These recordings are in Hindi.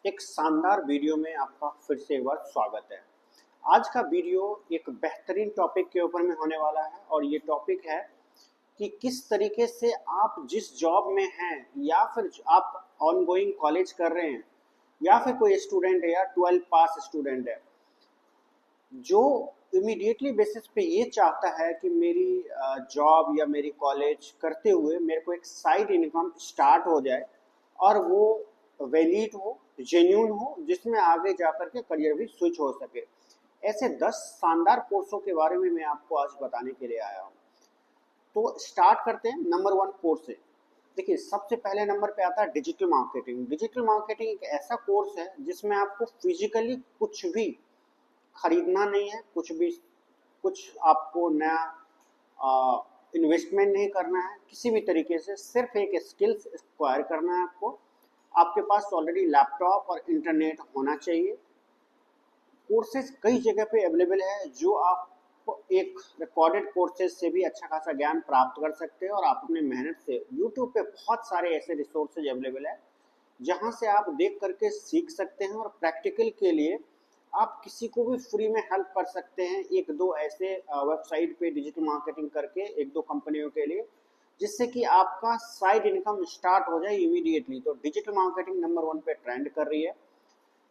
एक शानदार वीडियो में आपका फिर से एक बार स्वागत है। आज का वीडियो एक बेहतरीन टॉपिक के ऊपर में होने वाला है और ये टॉपिक है कि किस तरीके से आप जिस जॉब में हैं या फिर आप ऑनगोइंग कॉलेज कर रहे हैं या फिर कोई स्टूडेंट है या 12 पास स्टूडेंट है जो इमीडिएटली बेसिस पे ये चाहता है कि मेरी जॉब या मेरी कॉलेज करते हुए मेरे को एक साइड इनकम स्टार्ट हो जाए और वो वैलिड हो, जेन्यून हो, जिसमें आगे जाकर के करियर भी स्विच हो सके। ऐसे 10 शानदार कोर्सों के बारे में मैं आपको आज बताने के लिए आया हूँ। तो स्टार्ट करते हैं। नंबर 1 कोर्स है। देखिए, सबसे पहले नंबर पे आता है डिजिटल मार्केटिंग। डिजिटल मार्केटिंग एक ऐसा कोर्स है जिसमें आपको फिजिकली कुछ भी खरीदना नहीं है, कुछ आपको नया इन्वेस्टमेंट नहीं करना है किसी भी तरीके से, सिर्फ एक स्किल्स एक्वायर करना है आपको। आपके पास ऑलरेडी लैपटॉप और इंटरनेट होना चाहिए। कोर्सेज कई जगह पे अवेलेबल है जो आप एक रिकॉर्डेड कोर्सेज से भी अच्छा खासा ज्ञान प्राप्त कर सकते हैं और आप अपने मेहनत से यूट्यूब पे बहुत सारे ऐसे रिसोर्सेज अवेलेबल है जहां से आप देख करके सीख सकते हैं और प्रैक्टिकल के लिए आप किसी को भी फ्री में हेल्प कर सकते हैं। एक दो ऐसे वेबसाइट पे डिजिटल मार्केटिंग करके एक दो कंपनियों के लिए, जिससे कि आपका साइड इनकम स्टार्ट हो जाए इमीडिएटली। तो डिजिटल मार्केटिंग नंबर 1 पे ट्रेंड कर रही है।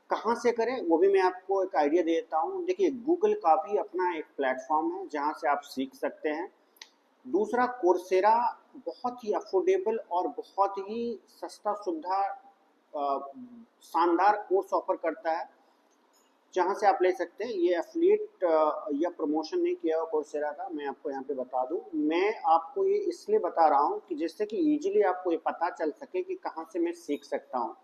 कहाँ से करें वो भी मैं आपको एक आइडिया देता हूँ। देखिए, गूगल का भी अपना एक प्लेटफॉर्म है जहाँ से आप सीख सकते हैं। दूसरा, कोर्सेरा बहुत ही अफोर्डेबल और बहुत ही सस्ता सुविधा शानदार कोर्स ऑफर करता है जहाँ से आप ले सकते हैं। ये एफिलिएट या प्रमोशन नहीं किया हुआ कोर्सेरा का, मैं आपको यहाँ पे बता दूँ। मैं आपको ये इसलिए बता रहा हूँ कि जिससे कि इजीली आपको ये पता चल सके कि कहाँ से मैं सीख सकता हूँ।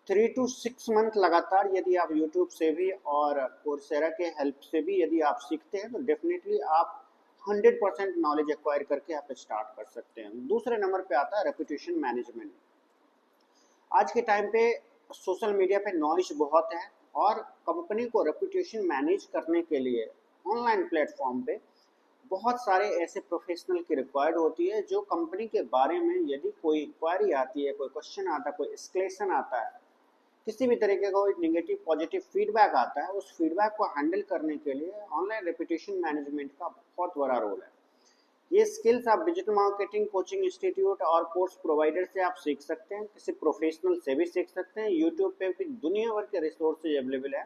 3 to 6 मंथ लगातार यदि आप यूट्यूब से भी और कोर्सेरा के हेल्प से भी यदि आप सीखते हैं तो डेफिनेटली आप 100% नॉलेज एक्वायर करके आप स्टार्ट कर सकते हैं। दूसरे नंबर पे आता है रेपुटेशन मैनेजमेंट। आज के टाइम पे सोशल मीडिया पे नॉइज बहुत है और कंपनी को रेपुटेशन मैनेज करने के लिए ऑनलाइन प्लेटफॉर्म पे बहुत सारे ऐसे प्रोफेशनल की रिक्वायर्ड होती है जो कंपनी के बारे में यदि कोई इंक्वायरी आती है, कोई क्वेश्चन आता है, कोई एस्केलेशन आता है, किसी भी तरीके का कोई नेगेटिव पॉजिटिव फीडबैक आता है, उस फीडबैक को हैंडल करने के लिए ऑनलाइन रेपुटेशन मैनेजमेंट का बहुत बड़ा रोल है। ये स्किल्स आप डिजिटल मार्केटिंग कोचिंग इंस्टीट्यूट और कोर्स प्रोवाइडर से आप सीख सकते हैं, किसी प्रोफेशनल से भी सीख सकते हैं। यूट्यूब पे भी दुनिया भर के रिसोर्सेज अवेलेबल है।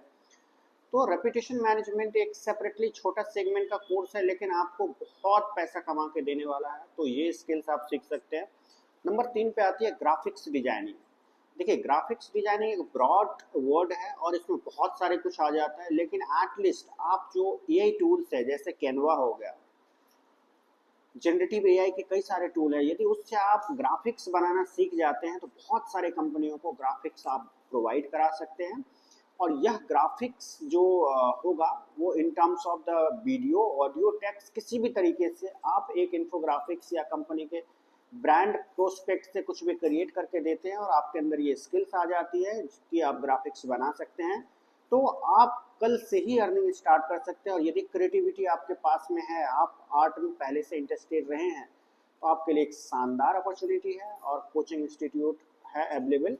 तो रेपुटेशन मैनेजमेंट एक सेपरेटली छोटा सेगमेंट का कोर्स है लेकिन आपको बहुत पैसा कमा के देने वाला है, तो ये स्किल्स आप सीख सकते हैं। नंबर 3 पे आती है ग्राफिक्स डिजाइनिंग। देखिए, ग्राफिक्स डिजाइनिंग एक ब्रॉड वर्ड है और इसमें बहुत सारे कुछ आ जाता है, लेकिन एटलीस्ट आप जो एआई टूल्स है जैसे कैनवा हो गया, जनरेटिव एआई के कई सारे टूल है, यदि उससे आप ग्राफिक्स बनाना सीख जाते हैं तो बहुत सारे कंपनियों को ग्राफिक्स आप प्रोवाइड करा सकते हैं। और यह ग्राफिक्स जो होगा वो in terms of the video, audio, text, किसी भी तरीके से आप एक इन्फोग्राफिक्स या कंपनी के ब्रांड प्रोस्पेक्ट से कुछ भी क्रिएट करके देते हैं और आपके अंदर ये स्किल्स आ जाती है कि आप ग्राफिक्स बना सकते हैं, तो आप कल से ही अर्निंग स्टार्ट कर सकते हैं। और यदि क्रिएटिविटी आपके पास में है, आप आर्ट में पहले से इंटरेस्टेड रहे हैं, तो आपके लिए एक शानदार अपॉर्चुनिटी है और कोचिंग इंस्टीट्यूट है अवेलेबल।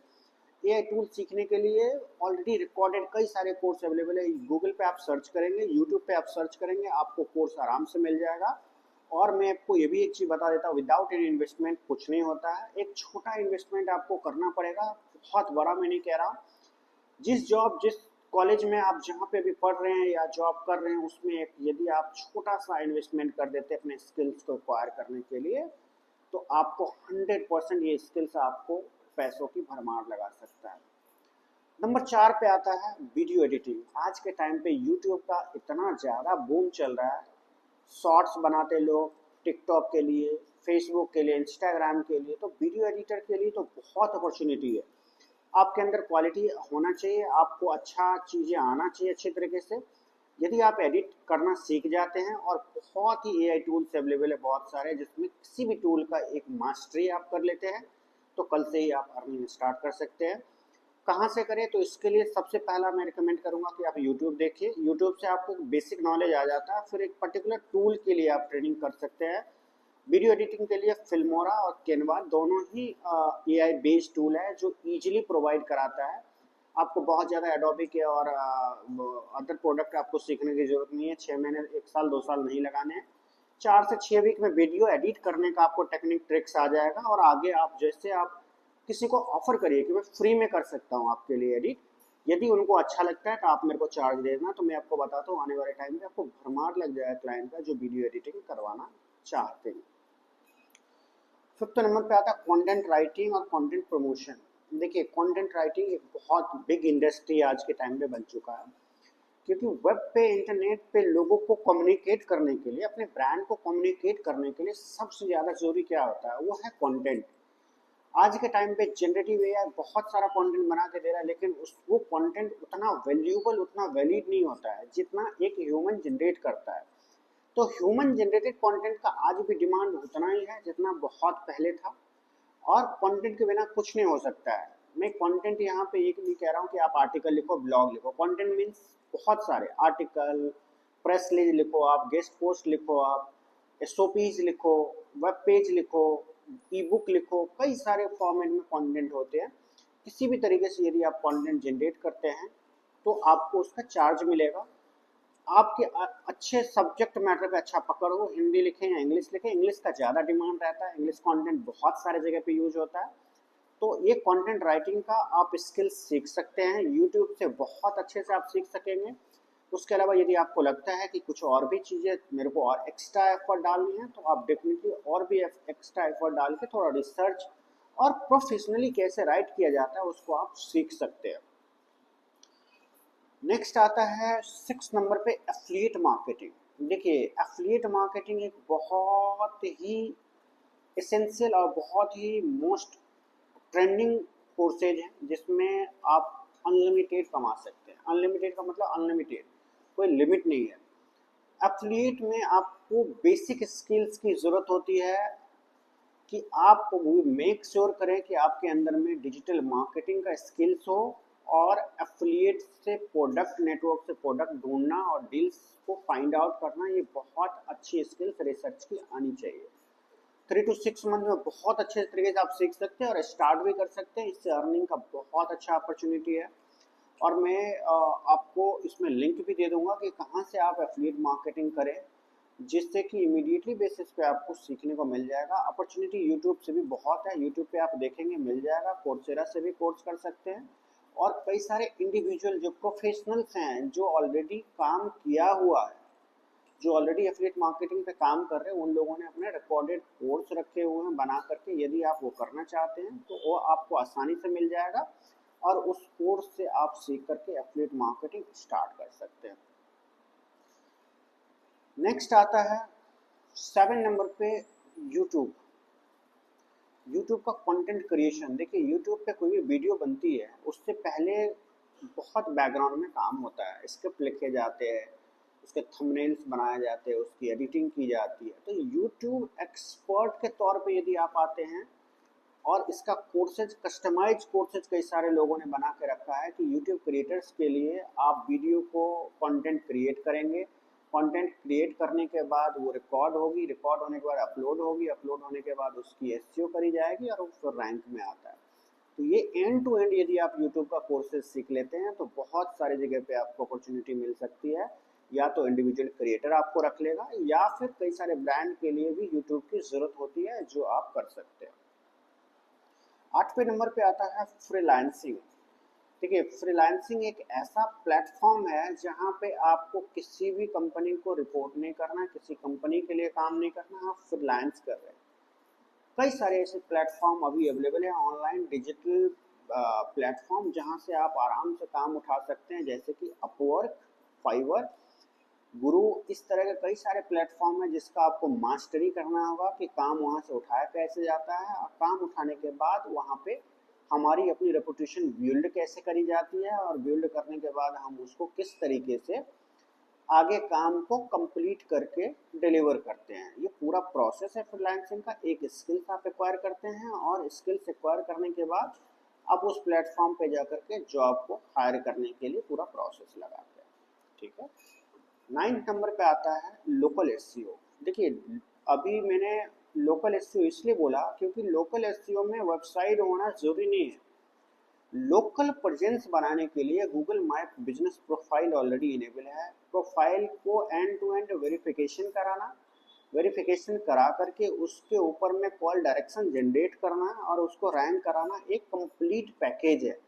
एआई टूल सीखने के लिए ऑलरेडी रिकॉर्डेड कई सारे कोर्स अवेलेबल है। गूगल पे आप सर्च करेंगे, यूट्यूब पे आप सर्च करेंगे, आपको कोर्स आराम से मिल जाएगा। और मैं आपको ये भी एक चीज़ बता देता हूँ, विदाउट एनी इन्वेस्टमेंट कुछ नहीं होता है। एक छोटा इन्वेस्टमेंट आपको करना पड़ेगा, बहुत बड़ा मैं नहीं कह रहा। जिस कॉलेज में आप जहाँ पे भी पढ़ रहे हैं या जॉब कर रहे हैं उसमें एक यदि आप छोटा सा इन्वेस्टमेंट कर देते हैं अपने स्किल्स को एक्वायर करने के लिए, तो आपको 100% ये स्किल्स आपको पैसों की भरमार लगा सकता है। नंबर 4 पे आता है वीडियो एडिटिंग। आज के टाइम पे यूट्यूब का इतना ज़्यादा बूम चल रहा है, शॉर्ट्स बनाते लोग टिकटॉक के लिए, फेसबुक के लिए, इंस्टाग्राम के लिए, तो वीडियो एडिटर के लिए तो बहुत अपॉर्चुनिटी है। आपके अंदर क्वालिटी होना चाहिए, आपको अच्छा चीज़ें आना चाहिए अच्छे तरीके से। यदि आप एडिट करना सीख जाते हैं, और बहुत ही एआई टूल्स अवेलेबल है बहुत सारे, जिसमें किसी भी टूल का एक मास्टरी आप कर लेते हैं तो कल से ही आप अर्निंग स्टार्ट कर सकते हैं। कहाँ से करें, तो इसके लिए सबसे पहला मैं रिकमेंड करूँगा कि आप यूट्यूब देखिए। यूट्यूब से आपको बेसिक नॉलेज आ जाता है, फिर एक पर्टिकुलर टूल के लिए आप ट्रेनिंग कर सकते हैं। वीडियो एडिटिंग के लिए फिल्मोरा और कैनवा दोनों ही एआई बेस्ड टूल है जो इजीली प्रोवाइड कराता है। आपको बहुत ज़्यादा एडोबी के और अदर प्रोडक्ट आपको सीखने की ज़रूरत नहीं है। 6 महीने, 1 साल, 2 साल नहीं लगाने हैं। 4 से 6 वीक में वीडियो एडिट करने का आपको टेक्निक ट्रिक्स आ जाएगा, और आगे आप जैसे आप किसी को ऑफर करिए कि मैं फ्री में कर सकता हूँ आपके लिए एडिट, यदि उनको अच्छा लगता है तो आप मेरे को चार्ज दे देना, तो मैं आपको बताता हूँ आने वाले टाइम में आपको भरमार लग जाएगा क्लाइंट का जो वीडियो एडिटिंग करवाना चाहते हैं। 5th नंबर पे आता है कंटेंट राइटिंग और कंटेंट प्रमोशन। देखिए, कंटेंट राइटिंग एक बहुत बिग इंडस्ट्री आज के टाइम पे बन चुका है, क्योंकि वेब पे, इंटरनेट पे लोगों को कम्युनिकेट करने के लिए, अपने ब्रांड को कम्युनिकेट करने के लिए सबसे ज़्यादा ज़रूरी क्या होता है, वो है कंटेंट। आज के टाइम पे जनरेटिव एआई बहुत सारा कंटेंट बना के दे रहा है, लेकिन वो कंटेंट उतना वैल्यूएबल, उतना वैलिड नहीं होता है जितना एक ह्यूमन जनरेट करता है। तो ह्यूमन जनरेटेड कंटेंट का आज भी डिमांड उतना ही है जितना बहुत पहले था, और कंटेंट के बिना कुछ नहीं हो सकता है। मैं कंटेंट यहाँ पे एक नहीं कह रहा हूँ कि आप आर्टिकल लिखो, ब्लॉग लिखो। कंटेंट मीन्स बहुत सारे आर्टिकल, प्रेस रिलीज लिखो, आप गेस्ट पोस्ट लिखो, आप एसओपीज लिखो, वेब पेज लिखो, ई बुक लिखो, कई सारे फॉर्मेट में कंटेंट होते हैं। किसी भी तरीके से यदि आप कंटेंट जनरेट करते हैं तो आपको उसका चार्ज मिलेगा। आपके अच्छे सब्जेक्ट मैटर पे अच्छा पकड़ हो, हिंदी लिखें या इंग्लिश लिखें, इंग्लिश का ज़्यादा डिमांड रहता है, इंग्लिश कंटेंट बहुत सारे जगह पे यूज होता है। तो ये कंटेंट राइटिंग का आप स्किल्स सीख सकते हैं, यूट्यूब से बहुत अच्छे से आप सीख सकेंगे। उसके अलावा यदि आपको लगता है कि कुछ और भी चीज़ें मेरे को और एक्स्ट्रा एफर्ट डालनी है, तो आप डेफिनेटली और भी एक्स्ट्रा एफर्ट डाल के थोड़ा रिसर्च और प्रोफेशनली कैसे राइट किया जाता है उसको आप सीख सकते हैं। नेक्स्ट आता है 6 नंबर पे एफिलिएट मार्केटिंग। देखिए, एफिलिएट मार्केटिंग एक बहुत ही एसेंशियल और बहुत ही मोस्ट ट्रेंडिंग कोर्सेज है, जिसमें आप अनलिमिटेड कमा सकते हैं। अनलिमिटेड का मतलब अनलिमिटेड, कोई लिमिट नहीं है। एफिलिएट में आपको बेसिक स्किल्स की ज़रूरत होती है कि आप मेक श्योर करें कि आपके अंदर में डिजिटल मार्केटिंग का स्किल्स हो, और एफिलिएट से प्रोडक्ट, नेटवर्क से प्रोडक्ट ढूंढना और डील्स को फाइंड आउट करना, ये बहुत अच्छी स्किल्स रिसर्च की आनी चाहिए। 3 to 6 मंथ में बहुत अच्छे तरीके से आप सीख सकते हैं और स्टार्ट भी कर सकते हैं। इससे अर्निंग का बहुत अच्छा अपॉर्चुनिटी है, और मैं आपको इसमें लिंक भी दे दूंगा कि कहाँ से आप एफिलिएट मार्केटिंग करें, जिससे कि इमीडिएटली बेसिस पे आपको सीखने को मिल जाएगा। अपॉर्चुनिटी यूट्यूब से भी बहुत है, यूट्यूब पे आप देखेंगे मिल जाएगा। कोर्सेरा से भी कोर्स कर सकते हैं, और कई सारे इंडिविजुअल जो प्रोफेशनल्स हैं, जो ऑलरेडी काम किया हुआ है, जो ऑलरेडी एफिलिएट मार्केटिंग पे काम कर रहे हैं, उन लोगों ने अपने रिकॉर्डेड कोर्स रखे हुए हैं बना करके। यदि आप वो करना चाहते हैं तो वो आपको आसानी से मिल जाएगा, और उस कोर्स से आप सीख करके एफिलिएट मार्केटिंग स्टार्ट कर सकते हैं। नेक्स्ट आता है 7 नंबर पे यूट्यूब। यूट्यूब का कंटेंट क्रिएशन। देखिए, यूट्यूब पे कोई भी वीडियो बनती है उससे पहले बहुत बैकग्राउंड में काम होता है, स्क्रिप्ट लिखे जाते हैं, उसके थंबनेल्स बनाए जाते हैं, उसकी एडिटिंग की जाती है। तो यूट्यूब एक्सपर्ट के तौर पे यदि आप आते हैं, और इसका कोर्सेज, कस्टमाइज कोर्सेज कई सारे लोगों ने बना के रखा है कि यूट्यूब क्रिएटर्स के लिए आप वीडियो को कंटेंट क्रिएट करेंगे, कंटेंट क्रिएट करने के बाद वो रिकॉर्ड होगी, रिकॉर्ड होने के बाद अपलोड होगी, अपलोड होने के बाद उसकी एसईओ करी जाएगी, और वो रैंक में आता है। तो ये एंड टू एंड यदि आप यूट्यूब का कोर्सेज सीख लेते हैं तो बहुत सारी जगह पे आपको अपॉर्चुनिटी मिल सकती है। या तो इंडिविजुअल क्रिएटर आपको रख लेगा, या फिर कई सारे ब्रांड के लिए भी यूट्यूब की ज़रूरत होती है, जो आप कर सकते हैं। 8वें नंबर पे आता है फ्रीलांसिंग। देखिए, फ्रीलांसिंग एक ऐसा प्लेटफॉर्म है जहाँ पे आपको किसी भी कंपनी को रिपोर्ट नहीं करना, किसी कंपनी के लिए काम नहीं करना, आप फ्रीलांस कर रहे हैं। कई सारे ऐसे प्लेटफॉर्म अभी अवेलेबल है, ऑनलाइन डिजिटल प्लेटफॉर्म, जहाँ से आप आराम से काम उठा सकते हैं, जैसे कि अपवर्क, फाइवर, गुरु। इस तरह के कई सारे प्लेटफॉर्म है जिसका आपको मास्टरी करना होगा कि काम वहाँ से उठाया कैसे जाता है, और काम उठाने के बाद वहाँ पे हमारी अपनी रेपुटेशन बिल्ड कैसे करी जाती है, और बिल्ड करने के बाद हम उसको किस तरीके से आगे काम को कंप्लीट करके डिलीवर करते हैं। ये पूरा प्रोसेस है फ्रीलांसिंग का। एक स्किल्स आप एक्वायर करते हैं, और स्किल्स एक्वायर करने के बाद आप उस प्लेटफॉर्म पे जाकर के जॉब को हायर करने के लिए पूरा प्रोसेस लगाते हैं। ठीक है। 9th नंबर पे आता है लोकल एसईओ। देखिए, अभी मैंने लोकल एसईओ इसलिए बोला क्योंकि लोकल एसईओ में वेबसाइट होना ज़रूरी नहीं है। लोकल प्रेजेंस बनाने के लिए Google map business profile already enable है। प्रोफाइल को एंड टू एंड वेरिफिकेशन कराना, वेरिफिकेशन करा करके उसके ऊपर में कॉल डायरेक्शन जनरेट करना और उसको रैंक कराना एक कंप्लीट पैकेज है।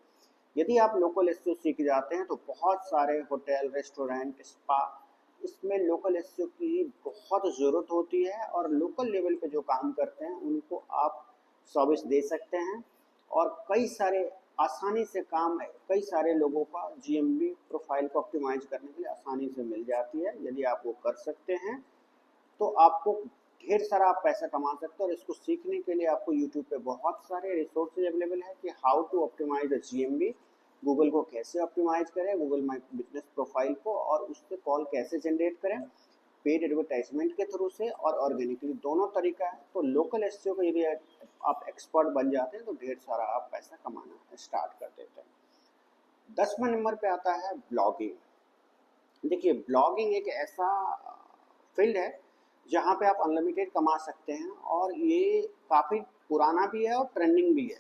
यदि आप लोकल एसईओ सीख जाते हैं तो बहुत सारे होटल, रेस्टोरेंट, स्पा, इसमें लोकल एसईओ की बहुत ज़रूरत होती है और लोकल लेवल पे जो काम करते हैं उनको आप सर्विस दे सकते हैं और कई सारे आसानी से काम है, कई सारे लोगों का जीएमबी प्रोफाइल को ऑप्टिमाइज करने के लिए आसानी से मिल जाती है। यदि आप वो कर सकते हैं तो आपको ढेर सारा आप पैसा कमा सकते हो और इसको सीखने के लिए आपको यूट्यूब पे बहुत सारे रिसोर्सेज अवेलेबल है कि how to optimize the GMB, Google को कैसे ऑप्टिमाइज करें, गूगल माई बिजनेस प्रोफाइल को, और उससे कॉल कैसे जनरेट करें, पेड एडवर्टाइजमेंट के थ्रू से और ऑर्गेनिकली, दोनों तरीका है। तो लोकल एसईओ को यदि आप एक्सपर्ट बन जाते हैं तो ढेर सारा आप पैसा कमाना स्टार्ट कर देते हैं। 10वें नंबर पे आता है ब्लॉगिंग। देखिए, ब्लॉगिंग एक ऐसा फील्ड है जहाँ पे आप अनलिमिटेड कमा सकते हैं और ये काफ़ी पुराना भी है और ट्रेंडिंग भी है।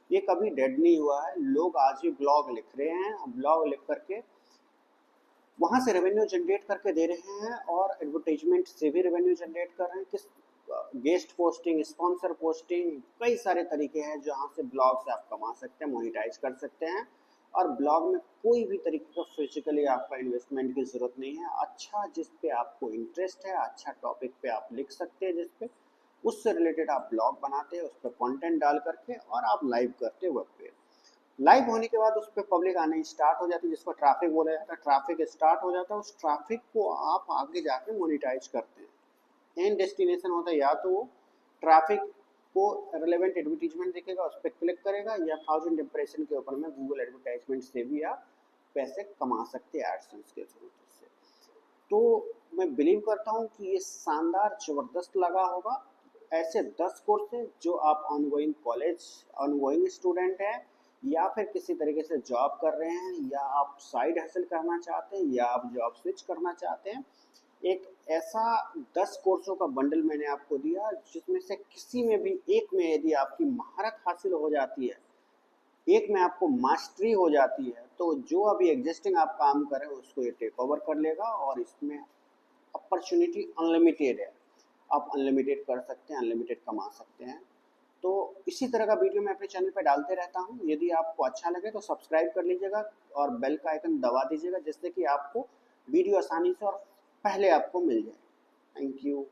ये कभी डेड नहीं हुआ है, लोग आज भी ब्लॉग लिख रहे हैं, ब्लॉग लिख करके वहाँ से रेवेन्यू जनरेट करके दे रहे हैं और एडवर्टाइजमेंट से भी रेवेन्यू जनरेट कर रहे हैं। किस गेस्ट पोस्टिंग, स्पॉन्सर पोस्टिंग, कई सारे तरीके हैं जहाँ से ब्लॉग से आप कमा सकते हैं, मोनेटाइज कर सकते हैं। और ब्लॉग में कोई भी तरीके का फिजिकली आपका इन्वेस्टमेंट की ज़रूरत नहीं है। अच्छा जिस पे आपको इंटरेस्ट है, अच्छा टॉपिक पे आप लिख सकते हैं, जिस पे उससे रिलेटेड आप ब्लॉग बनाते हैं, उस पर कॉन्टेंट डाल करके और आप लाइव करते हैं वेब पे। लाइव होने के बाद उस पर पब्लिक आने स्टार्ट हो जाती है, जिसको ट्रैफिक बोला जाता है। ट्रैफिक स्टार्ट हो जाता है, उस ट्रैफिक को आप आगे जाके मोनेटाइज करते हैं। एंड डेस्टिनेशन होता है या तो वो ट्रैफिक को रिलेवेंट एडवर्टीजमेंट दिखेगा, उस पर क्लिक करेगा, या 1000 इंप्रेशन के ऊपर में गूगल एडवर्टाइजमेंट से भी आप पैसे कमा सकते हैं एडसेंस के थ्रू से। तो मैं बिलीव करता हूँ कि ये शानदार ज़बरदस्त लगा होगा। ऐसे 10 कोर्स हैं जो आप ऑनगोइंग कॉलेज, ऑनगोइंग स्टूडेंट हैं, या फिर किसी तरीके से जॉब कर रहे हैं, या आप साइड हासिल करना चाहते हैं, या आप जॉब स्विच करना चाहते हैं, एक ऐसा 10 कोर्सों का बंडल मैंने आपको दिया जिसमें से किसी में भी एक में यदि आपकी महारत हासिल हो जाती है, एक में आपको मास्टरी हो जाती है, तो जो अभी एग्जिस्टिंग आप काम कर रहे हैं उसको ये टेक ओवर कर लेगा और इसमें अपॉर्चुनिटी अनलिमिटेड है। आप अनलिमिटेड कर सकते हैं, अनलिमिटेड कमा सकते हैं। तो इसी तरह का वीडियो मैं अपने चैनल पे डालते रहता हूँ। यदि आपको अच्छा लगे तो सब्सक्राइब कर लीजिएगा और बेल का आइकन दबा दीजिएगा, जिससे कि आपको वीडियो आसानी से और पहले आपको मिल जाए। Thank you.